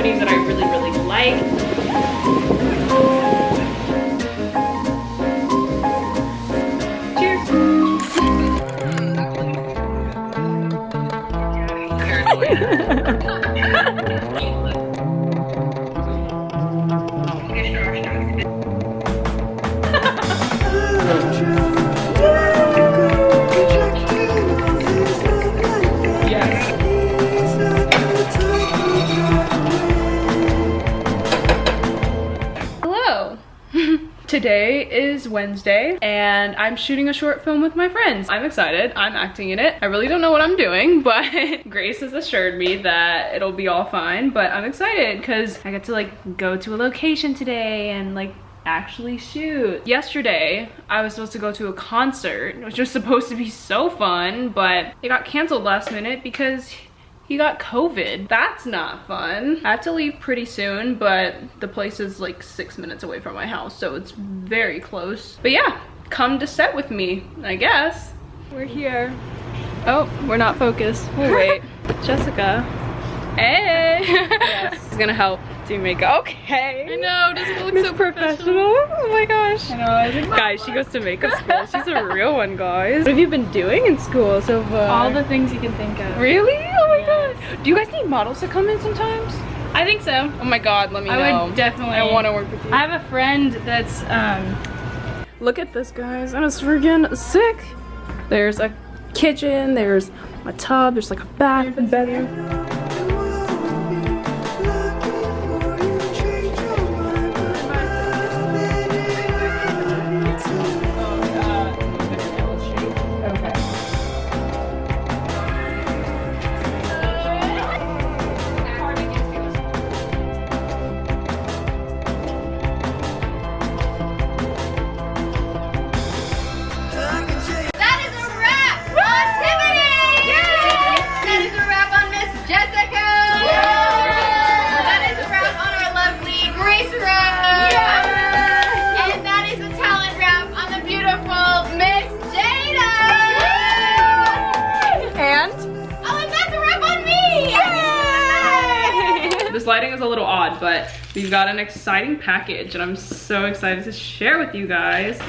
companies that I really, really like. Today is Wednesday and I'm shooting a short film with my friends. I'm excited. I'm acting in it. I really don't know what I'm doing, but Grace has assured me that it'll be all fine, but I'm excited because I get to like go to a location today and like actually shoot. Yesterday, I was supposed to go to a concert, which was supposed to be so fun, but it got canceled last minute because he got COVID. That's not fun. I have to leave pretty soon, but the place is like 6 minutes away from my house, so it's very close. But yeah, come to set with me, I guess. We're here. Oh, we're not focused. Oh, wait. Jessica. Hey! Yes. It's gonna help do makeup. Okay. I know, doesn't it look so professional? Oh my gosh. I know. Guys, she goes to makeup school. She's a real one, guys. What have you been doing in school so far? All the things you can think of. Really? Oh my god. Do you guys need models to come in sometimes? I think so. Oh my god, let me know. I would definitely. I want to work with you. I have a friend that's Look at this, guys. That is freaking sick. There's a kitchen, there's a tub, there's like a bath and bedroom. This lighting is a little odd, but we've got an exciting package and I'm so excited to share with you guys.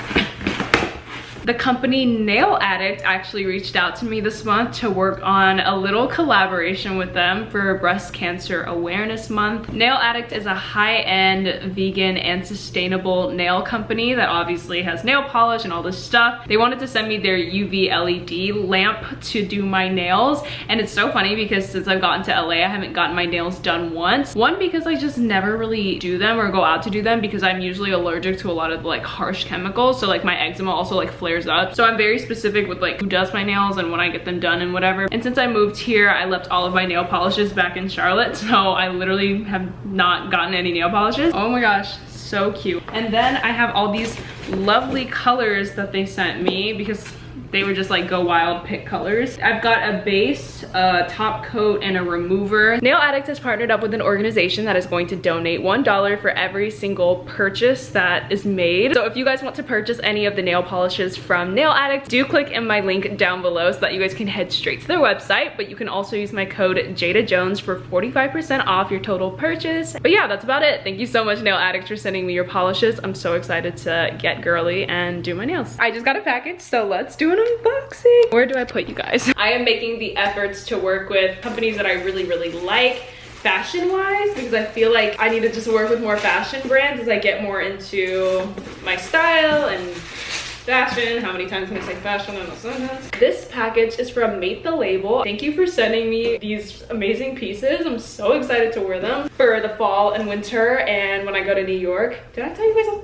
The company Nail Addict actually reached out to me this month to work on a little collaboration with them for Breast Cancer Awareness Month. Nail Addict is a high-end vegan and sustainable nail company that obviously has nail polish and all this stuff. They wanted to send me their UV LED lamp to do my nails, and it's so funny because since I've gotten to LA, I haven't gotten my nails done once. One, because I just never really do them or go out to do them because I'm usually allergic to a lot of like harsh chemicals, so like my eczema also like flares up. So I'm very specific with like who does my nails and when I get them done and whatever. And since I moved here, I left all of my nail polishes back in Charlotte, so I literally have not gotten any nail polishes. Oh my gosh, so cute. And then I have all these lovely colors that they sent me because they were just like go wild, pick colors. I've got a base, a top coat, and a remover. Nail Addict has partnered up with an organization that is going to donate $1 for every single purchase that is made. So if you guys want to purchase any of the nail polishes from Nail Addict, do click in my link down below so that you guys can head straight to their website. But you can also use my code JADAJONES for 45% off your total purchase. But yeah, that's about it. Thank you so much, Nail Addict, for sending me your polishes. I'm so excited to get girly and do my nails. I just got a package, so let's do an unboxing. Where do I put you guys? I am making the efforts to work with companies that I really, really like fashion wise, because I feel like I need to just work with more fashion brands as I get more into my style and fashion. How many times can I say fashion in a sentence? This package is from Mate the Label. Thank you for sending me these amazing pieces. I'm so excited to wear them for the fall and winter and when I go to New York. Did I tell you guys?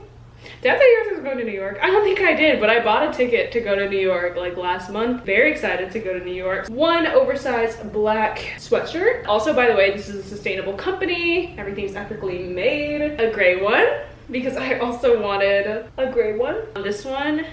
Did I tell you guys I was going to New York? I don't think I did, but I bought a ticket to go to New York like last month. Very excited to go to New York. One oversized black sweatshirt. Also, by the way, this is a sustainable company. Everything's ethically made. A gray one, because I also wanted a gray one. This one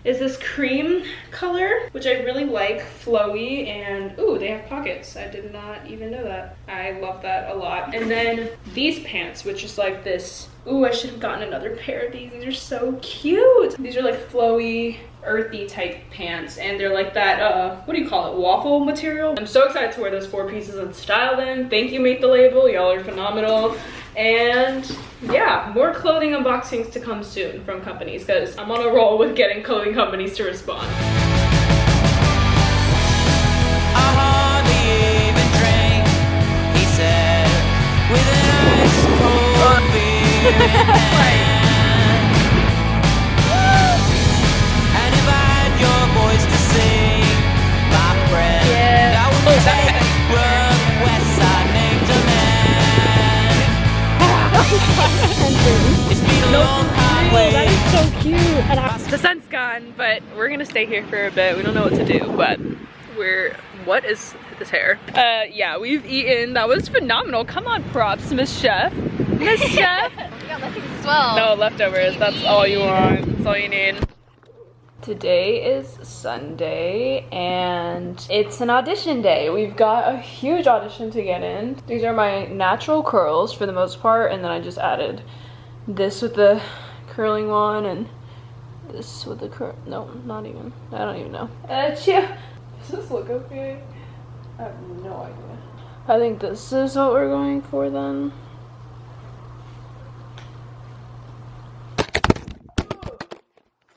is this cream color, which I really like, flowy, and ooh, they have pockets. I did not even know that. I love that a lot. And then these pants, which is like this, ooh, I should have gotten another pair of these. These are so cute. These are like flowy, earthy type pants, and they're like that, what do you call it, waffle material. I'm so excited to wear those 4 pieces and style them. Thank you, Make the Label, y'all are phenomenal. And yeah, more clothing unboxings to come soon from companies, because I'm on a roll with getting clothing companies to respond. I hardly even drink, he said, with an ice cold beer in hand. And if I had your voice to sing, my friend, I would take run west side named a man. It's been a long time that waiting. is so cute. And the sun's gone, but we're gonna stay here for a bit. We don't know what to do, but what is this hair? Yeah, we've eaten. That was phenomenal. Come on, props, Miss Chef. Miss Chef. We got leftovers as well. No leftovers. That's all you want. That's all you need. Today is Sunday and it's an audition day. We've got a huge audition to get in. These are my natural curls for the most part, and then I just added this with the curling one and this with the curl. No, not even. I don't even know. Does this look okay? I have no idea. I think this is what we're going for then.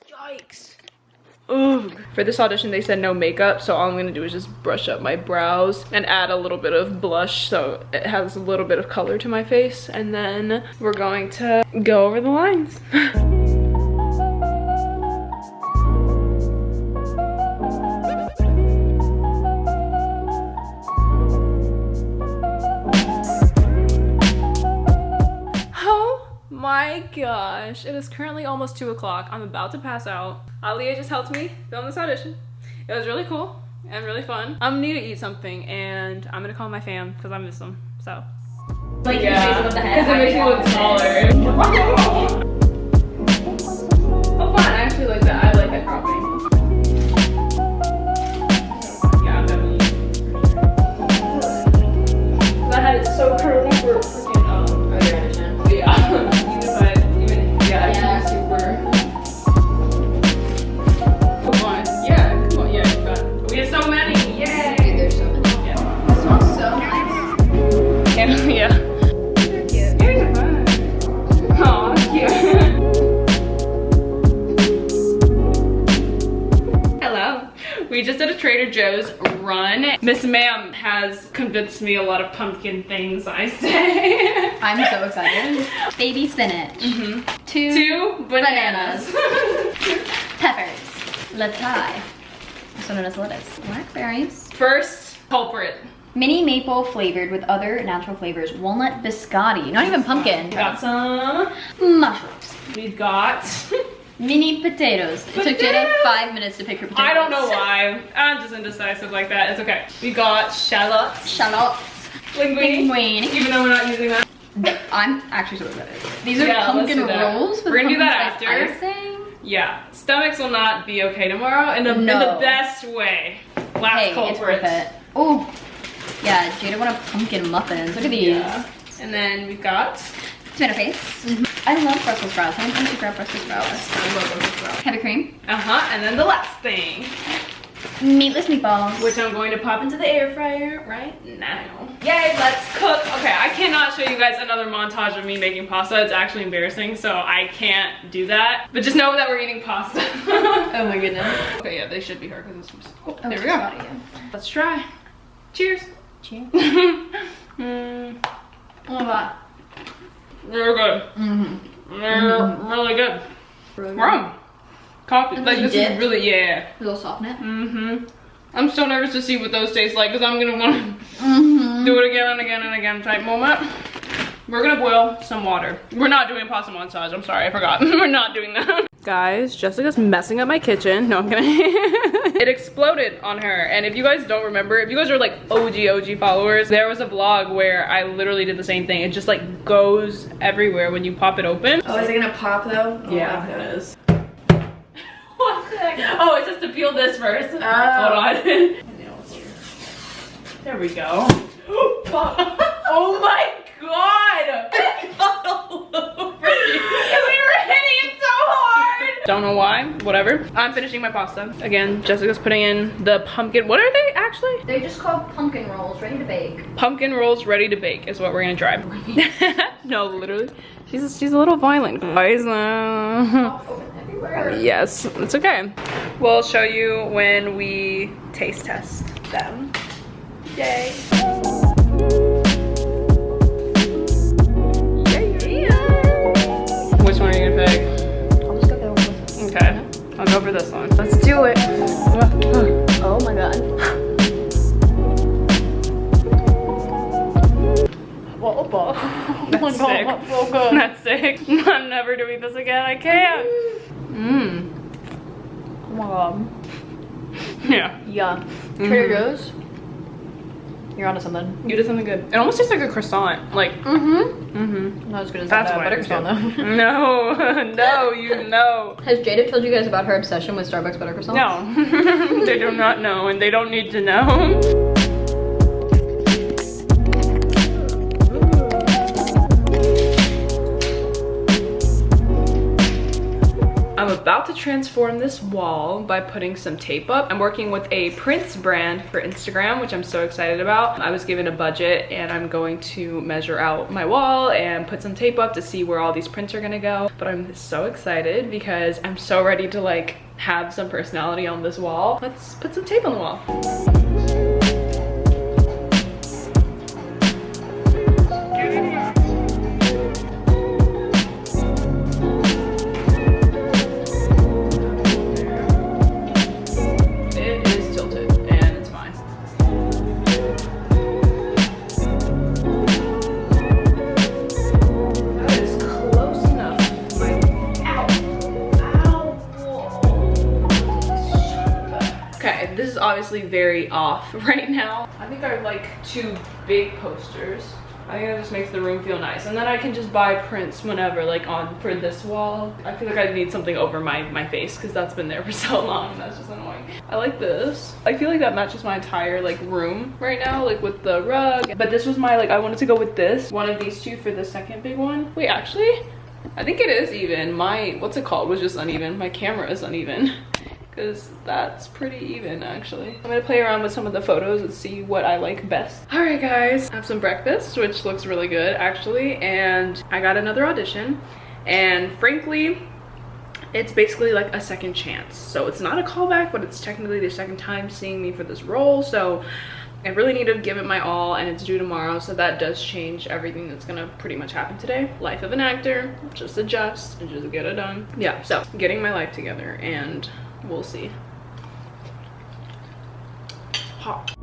Yikes. Ugh. For this audition, they said no makeup, so all I'm gonna do is just brush up my brows and add a little bit of blush so it has a little bit of color to my face, and then we're going to go over the lines. My gosh, it is currently almost 2 o'clock. I'm about to pass out. Aliyah just helped me film this audition. It was really cool and really fun. I'm gonna need to eat something, and I'm gonna call my fam because I miss them. So Like, yeah, because because it makes me look taller. Oh fun, I actually like that. I like that cropping. Yeah, I'm definitely. I had it so curly for freaking other audition. Yeah. Yeah, super. Come on, yeah, you got it. We have so many, yay! Dude, there's so many. Yeah. It smells so nice. And, yeah. They're cute. Yeah, they're fun. Aw, cute. Hello. We just did a Trader Joe's run. Miss Ma'am has convinced me a lot of pumpkin things, I say. I'm so excited. Baby spinach. Two bananas. Peppers. Lettuce. Also known as lettuce. Blackberries. First culprit. Mini maple flavored with other natural flavors. Walnut biscotti. Not even pumpkin. We got some. Mushrooms. We've got. Mini potatoes. It took Jada 5 minutes to pick her potatoes. I don't know why. I'm just indecisive like that. It's okay. We got shallots. Shallots. Linguine. Linguine. Even though we're not using that. I'm actually so excited. These are Yeah, let's pumpkin do that. rolls. With We're gonna do that pumpkin after. spice icing. Yeah. Stomachs will not be okay tomorrow in the best way. Last Hey, culprit. it's worth it. Oh, yeah, Jada wanted pumpkin muffins. Look at these. Yeah. And then we've got. Tomato paste. I love Brussels sprouts. I want to grab Brussels sprouts. I love those as well. Heavy cream. And then the last thing, Meatless meatballs. which I'm going to pop into the air fryer right now. Yay, let's cook. Okay, I cannot show you guys another montage of me making pasta. It's actually embarrassing, so I can't do that. But just know that we're eating pasta. Oh my goodness. Okay, yeah, they should be her because it's. Oh, Oh, there we go. Let's try. Cheers. Cheers. Mm, Oh my god. they're good. They're really good. Wow. Coffee. And Like really this dip? is really A little soft net. I'm so nervous to see what those taste like because I'm gonna want to do it again and again and again type moment. We're gonna boil some water. We're not doing pasta montage. I'm sorry, I forgot. We're not doing that. Guys, Jessica's messing up my kitchen. No, I'm kidding. It exploded on her. And if you guys don't remember, if you guys are like OG followers, there was a vlog where I literally did the same thing. It just like goes everywhere when you pop it open. Oh, is it gonna pop though? Yeah, it is. What the heck? Oh, it says to peel this first. Hold on. There we go. Oh my god! It got all over you. We were hitting it so hard! Don't know why, whatever. I'm finishing my pasta. Again, Jessica's putting in the pumpkin. What are they actually? They're just called pumpkin rolls, ready to bake. Pumpkin rolls ready to bake is what we're gonna try. No, literally. She's a little violent, guys. Yes, it's okay. We'll show you when we taste test them. Yay. Which one are you gonna pick? I'll just go there with Okay, I'll go for this one. Let's do it. Oh my god. That's sick. That's so good. That's sick. I'm never doing this again. I can't. Mmm. Oh my god. Yeah. Yeah. Trader Joe's. You're onto something. You did something good. It almost tastes like a croissant. Like. Not as good as That's that why butter it's croissant though. No. No. You know. Has Jada told you guys about her obsession with Starbucks butter croissants? No. They do not know, and they don't need to know. I'm about to transform this wall by putting some tape up. I'm working with a prints brand for Instagram, which I'm so excited about. I was given a budget and I'm going to measure out my wall and put some tape up to see where all these prints are gonna go. But I'm so excited because I'm so ready to like have some personality on this wall. Let's put some tape on the wall. This is obviously very off right now. I think I have like 2 big posters. I think that just makes the room feel nice. And then I can just buy prints whenever, like on for this wall. I feel like I need something over my face because that's been there for so long. That's just annoying. I like this. I feel like that matches my entire like room right now, like with the rug. But this was my like, I wanted to go with this. One of these 2 for the second big one. Wait, actually, I think it is even. My, what's it called, was just uneven. My camera is uneven. Because that's pretty even actually. I'm gonna play around with some of the photos and see what I like best. All right guys, I have some breakfast, which looks really good actually, and I got another audition, and frankly, it's basically like a second chance. So it's not a callback, but it's technically the second time seeing me for this role, so I really need to give it my all, and it's due tomorrow, so that does change everything that's gonna pretty much happen today. Life of an actor, just adjust and just get it done. Yeah, so getting my life together, and we'll see. Hot.